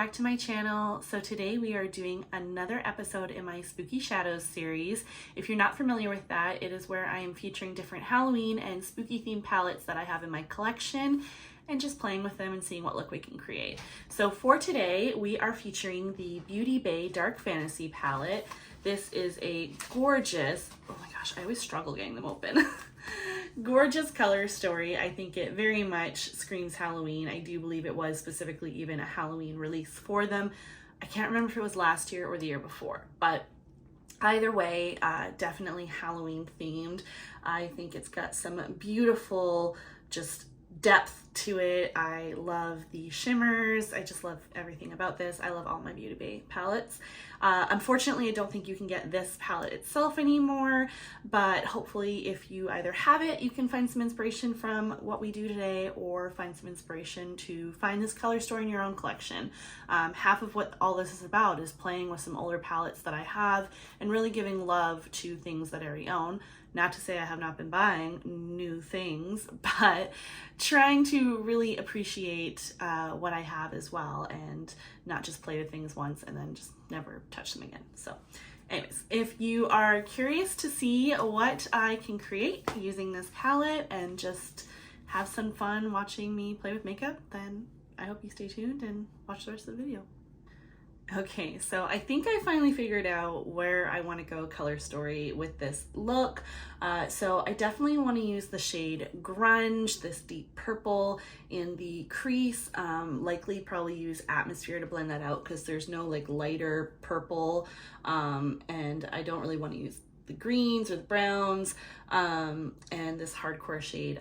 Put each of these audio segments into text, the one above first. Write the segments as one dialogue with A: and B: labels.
A: back to my channel. So today we are doing another episode in my Spooky Shadows series. If you're not familiar with that, it is where I am featuring different Halloween and spooky themed palettes that I have in my collection and just playing with them and seeing what look we can create. So for today, we are featuring the Beauty Bay Dark Fantasy palette. This is a gorgeous, oh my gosh, I always struggle getting them open. Gorgeous color story. I think it very much screams Halloween. I do believe it was specifically even a Halloween release for them. I can't remember if it was last year or the year before, but either way, definitely Halloween themed. I think it's got some beautiful just depth to it. I love the shimmers. I just love everything about this. I love all my Beauty Bay palettes. Unfortunately, I don't think you can get this palette itself anymore, but hopefully if you either have it, you can find some inspiration from what we do today or find some inspiration to find this color story in your own collection. Half of what all this is about is playing with some older palettes that I have and really giving love to things that I already own. Not to say I have not been buying new things, but trying to really appreciate what I have as well and not just play with things once and then just never touch them again. So anyways, if you are curious to see what I can create using this palette and just have some fun watching me play with makeup, then I hope you stay tuned and watch the rest of the video. Okay, so I think I finally figured out where I want to go color story with this look. So I definitely want to use the shade Grunge, this deep purple in the crease. Likely probably use Atmosphere to blend that out because there's no like lighter purple, and I don't really want to use the greens or the browns, and this hardcore shade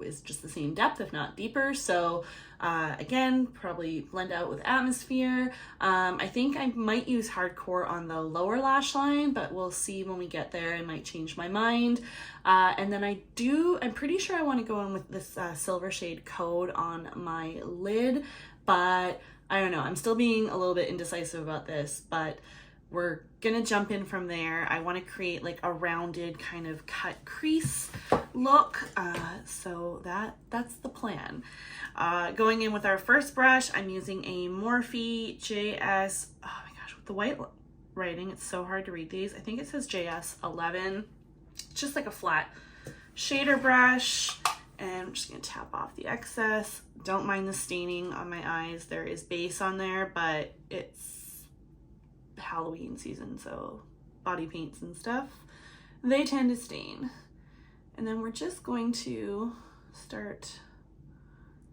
A: is just the same depth, if not deeper. So again, probably blend out with Atmosphere. I think I might use hardcore on the lower lash line, but we'll see when we get there. I might change my mind. And then I'm pretty sure I want to go in with this silver shade Code on my lid, but I don't know. I'm still being a little bit indecisive about this, but we're gonna jump in from there. I want to create like a rounded kind of cut crease look, so that's the plan. Going in with our first brush, I'm using a Morphe JS, oh my gosh, with the white writing, it's so hard to read these. I think it says JS 11. It's just like a flat shader brush, and I'm just gonna tap off the excess. Don't mind the staining on my eyes. There is base on there, but it's Halloween season, so body paints and stuff, they tend to stain. And then we're just going to start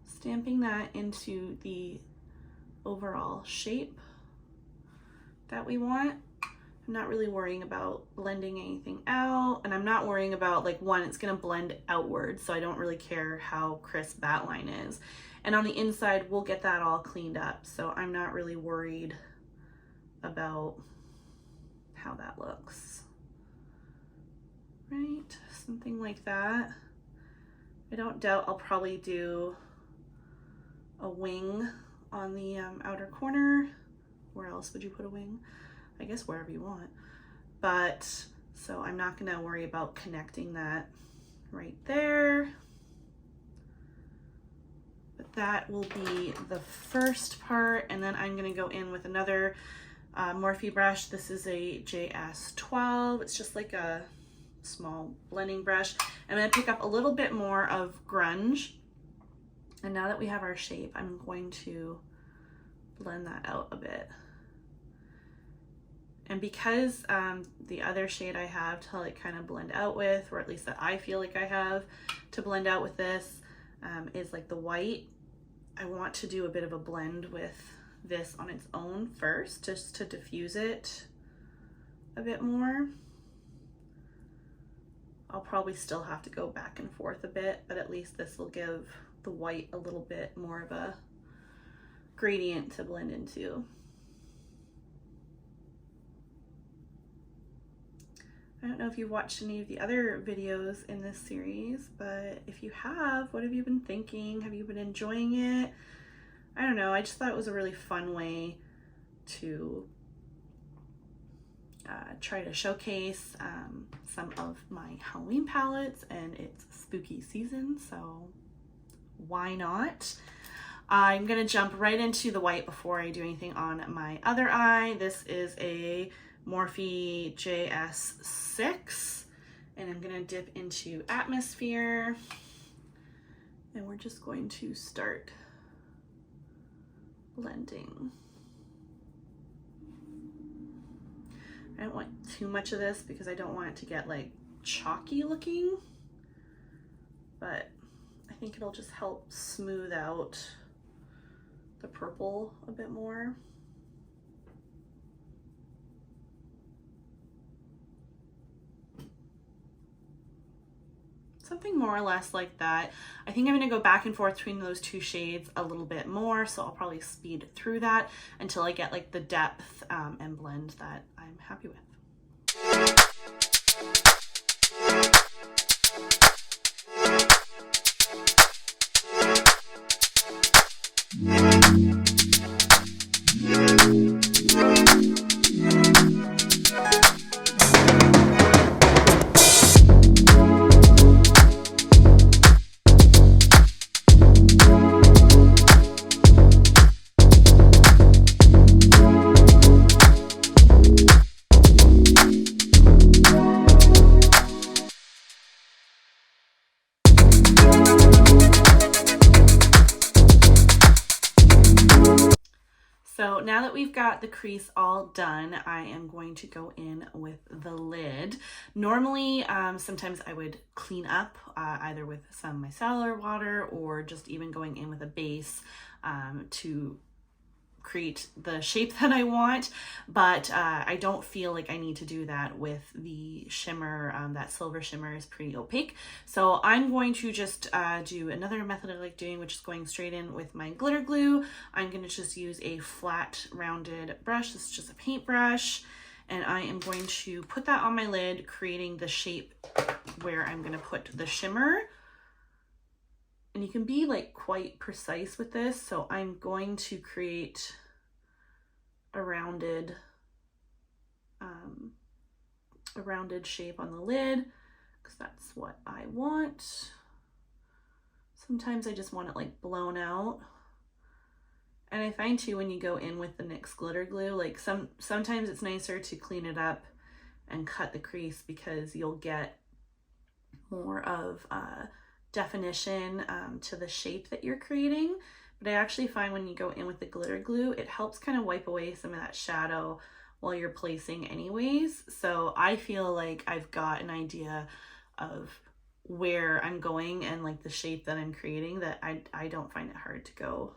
A: stamping that into the overall shape that we want. I'm not really worrying about blending anything out, and I'm not worrying about, like, one, it's gonna blend outward, so I don't really care how crisp that line is. And on the inside, we'll get that all cleaned up, so I'm not really worried about how that looks. Right, something like that. I don't doubt I'll probably do a wing on the outer corner. Where else would you put a wing? I guess wherever you want. But so I'm not gonna worry about connecting that right there. But that will be the first part, and then I'm gonna go in with another Morphe brush. This is a JS 12. It's just like a small blending brush. I'm going to pick up a little bit more of Grunge. And now that we have our shape, I'm going to blend that out a bit. And because the other shade I have to like kind of blend out with, or at least that I feel like I have to blend out with this, is like the white, I want to do a bit of a blend with this on its own first, just to diffuse it a bit more. I'll probably still have to go back and forth a bit, but at least this will give the white a little bit more of a gradient to blend into. I don't know if you've watched any of the other videos in this series, but if you have, what have you been thinking? Have you been enjoying it? I don't know, I just thought it was a really fun way to try to showcase some of my Halloween palettes, and it's spooky season, so why not? I'm gonna jump right into the white before I do anything on my other eye. This is a Morphe JS6, and I'm gonna dip into Atmosphere, and we're just going to start blending. I don't want too much of this because I don't want it to get like chalky looking, but I think it'll just help smooth out the purple a bit more. Something more or less like that. I think I'm gonna go back and forth between those two shades a little bit more, so I'll probably speed through that until I get like the depth and blend that I'm happy with. So now that we've got the crease all done, I am going to go in with the lid. Normally, sometimes I would clean up either with some micellar water or just even going in with a base to create the shape that I want, but I don't feel like I need to do that with the shimmer. That silver shimmer is pretty opaque, so I'm going to just do another method I like doing, which is going straight in with my glitter glue. I'm going to just use a flat rounded brush. This is just a paintbrush, and I am going to put that on my lid, creating the shape where I'm going to put the shimmer. And you can be like quite precise with this. So I'm going to create a rounded shape on the lid because that's what I want. Sometimes I just want it like blown out. And I find too, when you go in with the NYX glitter glue, like sometimes it's nicer to clean it up and cut the crease because you'll get more of definition to the shape that you're creating. But I actually find when you go in with the glitter glue, it helps kind of wipe away some of that shadow while you're placing anyways. So I feel like I've got an idea of where I'm going and like the shape that I'm creating, that I don't find it hard to go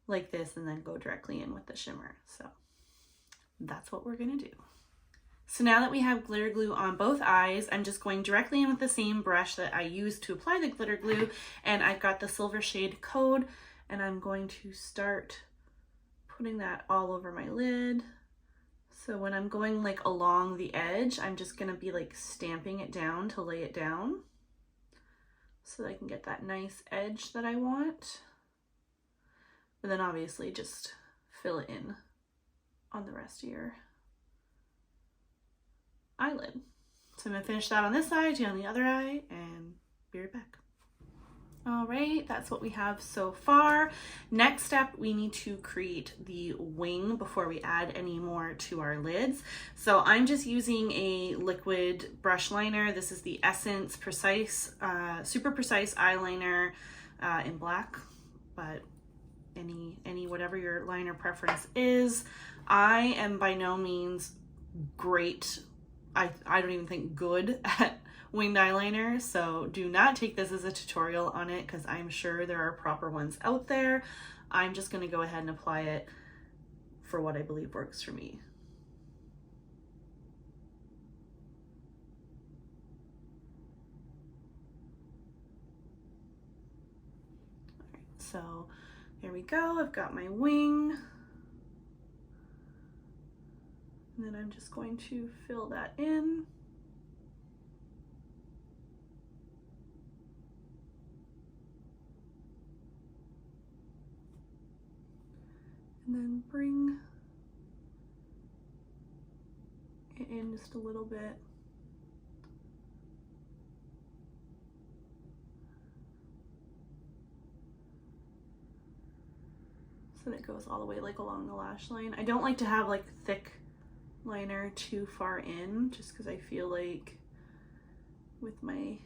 A: like this and then go directly in with the shimmer. So that's what we're gonna do. So now that we have glitter glue on both eyes, I'm just going directly in with the same brush that I used to apply the glitter glue, and I've got the silver shade Code, and I'm going to start putting that all over my lid. So when I'm going like along the edge, I'm just gonna be like stamping it down to lay it down so that I can get that nice edge that I want. But then obviously just fill it in on the rest of your eyelid. So I'm gonna finish that on this side, do on the other eye, and be right back. All right, that's what we have so far. Next step, we need to create the wing before we add any more to our lids. So I'm just using a liquid brush liner. This is the Essence Precise, Super Precise eyeliner in black, but any whatever your liner preference is. I am by no means great, I don't even think good at winged eyeliner, so do not take this as a tutorial on it because I'm sure there are proper ones out there. I'm just going to go ahead and apply it for what I believe works for me. All right, so there we go. I've got my wing. And then I'm just going to fill that in. And then bring it in just a little bit. so that it goes all the way like along the lash line. I don't like to have like thick liner too far in, just because I feel like with my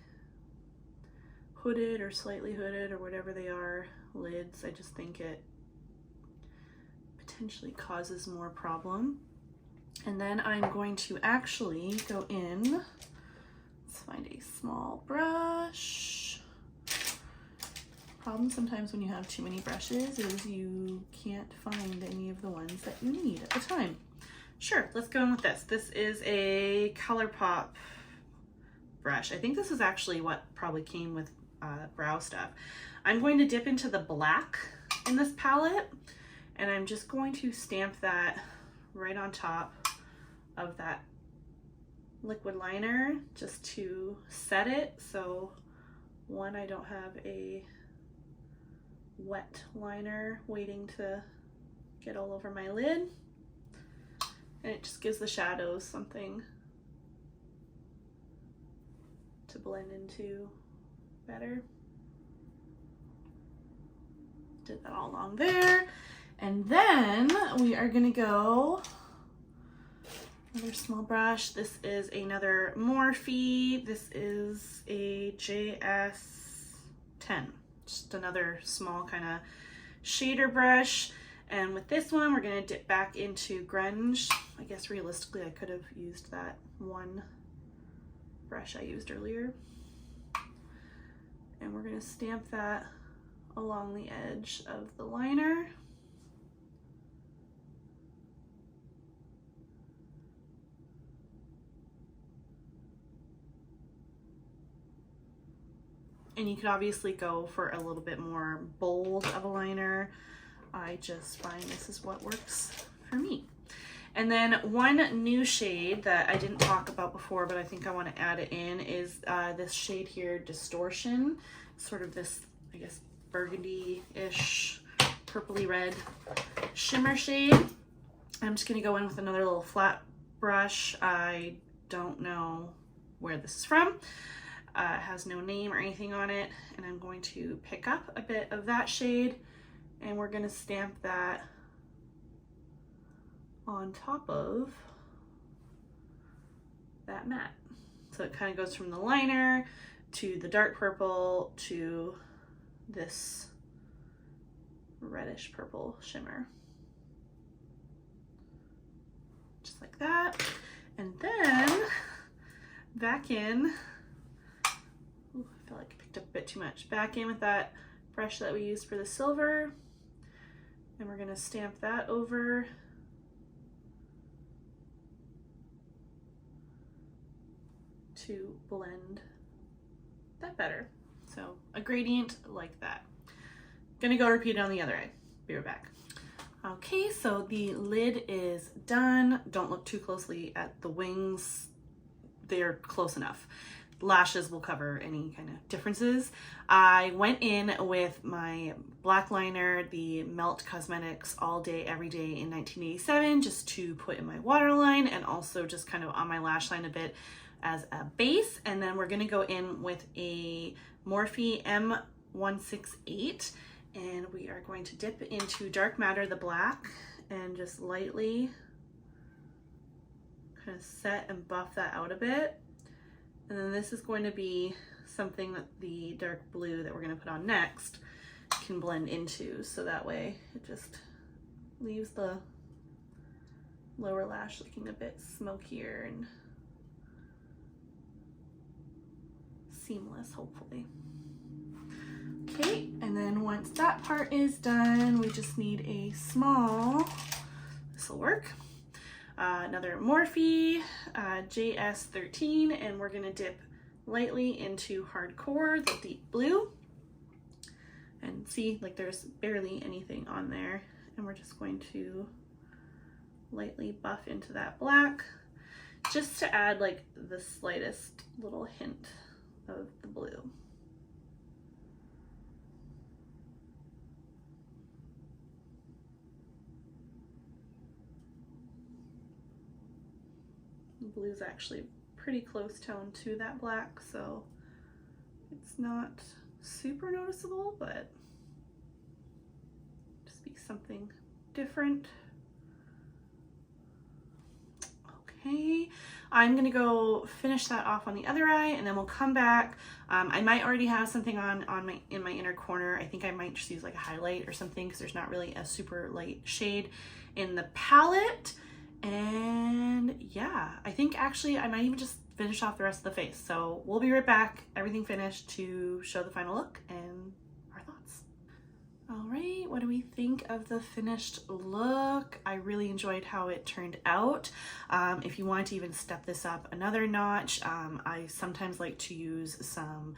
A: hooded or slightly hooded or whatever they are lids, I just think it potentially causes more problem. And then I'm going to actually go in, let's find a small brush. Problem sometimes when you have too many brushes is you can't find any of the ones that you need at the time. Sure, let's go in with this. This is a ColourPop brush. I think this is actually what probably came with brow stuff. I'm going to dip into the black in this palette, and I'm just going to stamp that right on top of that liquid liner just to set it. So one, I don't have a wet liner waiting to get all over my lid, and it just gives the shadows something to blend into better. Did that all along there, and then we are gonna go another small brush. This is another Morphe. This is a JS10. Just another small kind of shader brush. And with this one, we're gonna dip back into grunge. I guess realistically, I could have used that one brush I used earlier. And we're gonna stamp that along the edge of the liner. And you could obviously go for a little bit more bold of a liner. I just find this is what works for me. And then one new shade that I didn't talk about before, but I think I want to add it in, is this shade here, Distortion. Sort of this, I guess, burgundy-ish, purpley red shimmer shade. I'm just going to go in with another little flat brush. I don't know where this is from. It has no name or anything on it, and I'm going to pick up a bit of that shade, and we're going to stamp that on top of that matte. So it kind of goes from the liner to the dark purple to this reddish purple shimmer. Just like that. And then back in, ooh, I feel like I picked up a bit too much. Back in with that brush that we used for the silver, and we're gonna stamp that over to blend that better. So a gradient like that. Gonna go repeat it on the other eye. Be right back. Okay, so the lid is done. Don't look too closely at the wings. They're close enough. Lashes will cover any kind of differences. I went in with my black liner, the Melt Cosmetics All Day Every Day in 1987, just to put in my waterline and also just kind of on my lash line a bit as a base. And then we're gonna go in with a Morphe M168, and we are going to dip into Dark Matter, the black, and just lightly kind of set and buff that out a bit. And then this is going to be something that the dark blue that we're going to put on next can blend into, so that way it just leaves the lower lash looking a bit smokier and seamless, hopefully. Okay, and then once that part is done, we just need a small, this will work, another Morphe JS13, and we're gonna dip lightly into Hardcore, the deep blue, and see, like, there's barely anything on there, and we're just going to lightly buff into that black just to add like the slightest little hint of the blue. The blue is actually pretty close tone to that black, so it's not super noticeable, but just be something different. Okay, I'm gonna go finish that off on the other eye, and then we'll come back. I might already have something on in my inner corner. I think I might just use like a highlight or something because there's not really a super light shade in the palette. And yeah, I think actually I might even just finish off the rest of the face. So we'll be right back, everything finished, to show the final look and our thoughts. All right, what do we think of the finished look? I really enjoyed how it turned out. If you want to even step this up another notch, I sometimes like to use some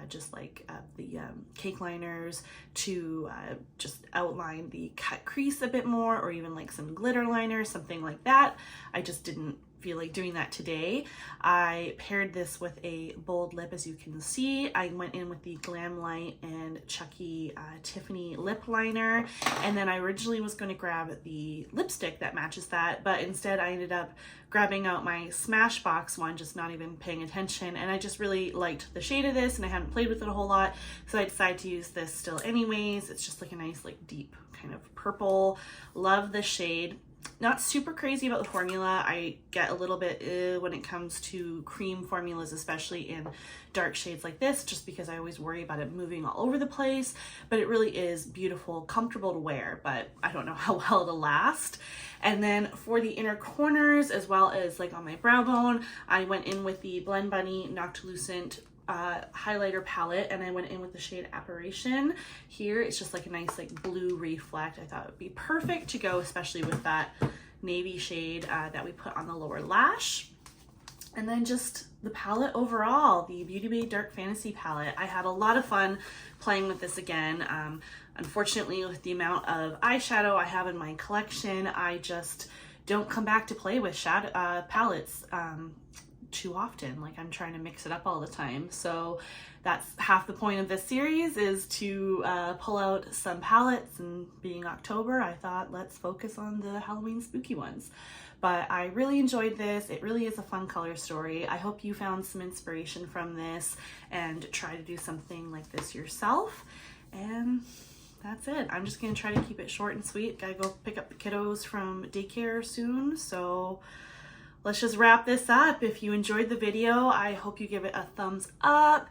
A: just like the cake liners to just outline the cut crease a bit more, or even like some glitter liner, something like that. I just didn't feel like doing that today. I paired this with a bold lip, as you can see. I went in with the Glam Light and Chucky Tiffany lip liner, and then I originally was going to grab the lipstick that matches that, but instead I ended up grabbing out my Smashbox one, just not even paying attention, and I just really liked the shade of this, and I hadn't played with it a whole lot, so I decided to use this still anyways. It's just like a nice like deep kind of purple. Love the shade. Not super crazy about the formula. I get a little bit when it comes to cream formulas, especially in dark shades like this, just because I always worry about it moving all over the place. But it really is beautiful, comfortable to wear, but I don't know how well it'll last. And then for the inner corners, as well as like on my brow bone, I went in with the Blend Bunny Noctilucent highlighter palette, and I went in with the shade Apparition. Here it's just like a nice like blue reflect. I thought it would be perfect to go, especially with that navy shade that we put on the lower lash. And then just the palette overall, the Beauty Bay Dark Fantasy palette. I had a lot of fun playing with this again. Unfortunately, with the amount of eyeshadow I have in my collection, I just don't come back to play with shadow palettes too often. Like, I'm trying to mix it up all the time. So that's half the point of this series, is to pull out some palettes, and being October, I thought let's focus on the Halloween spooky ones. But I really enjoyed this. It really is a fun color story. I hope you found some inspiration from this and try to do something like this yourself. And that's it. I'm just gonna try to keep it short and sweet. Gotta go pick up the kiddos from daycare soon, so let's just wrap this up. If you enjoyed the video, I hope you give it a thumbs up,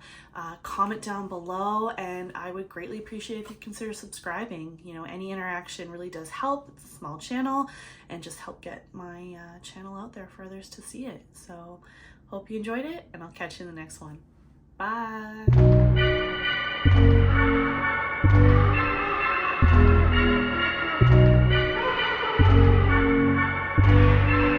A: comment down below, and I would greatly appreciate if you consider subscribing. You know, any interaction really does help. It's a small channel, and just help get my channel out there for others to see it. So hope you enjoyed it, and I'll catch you in the next one. Bye.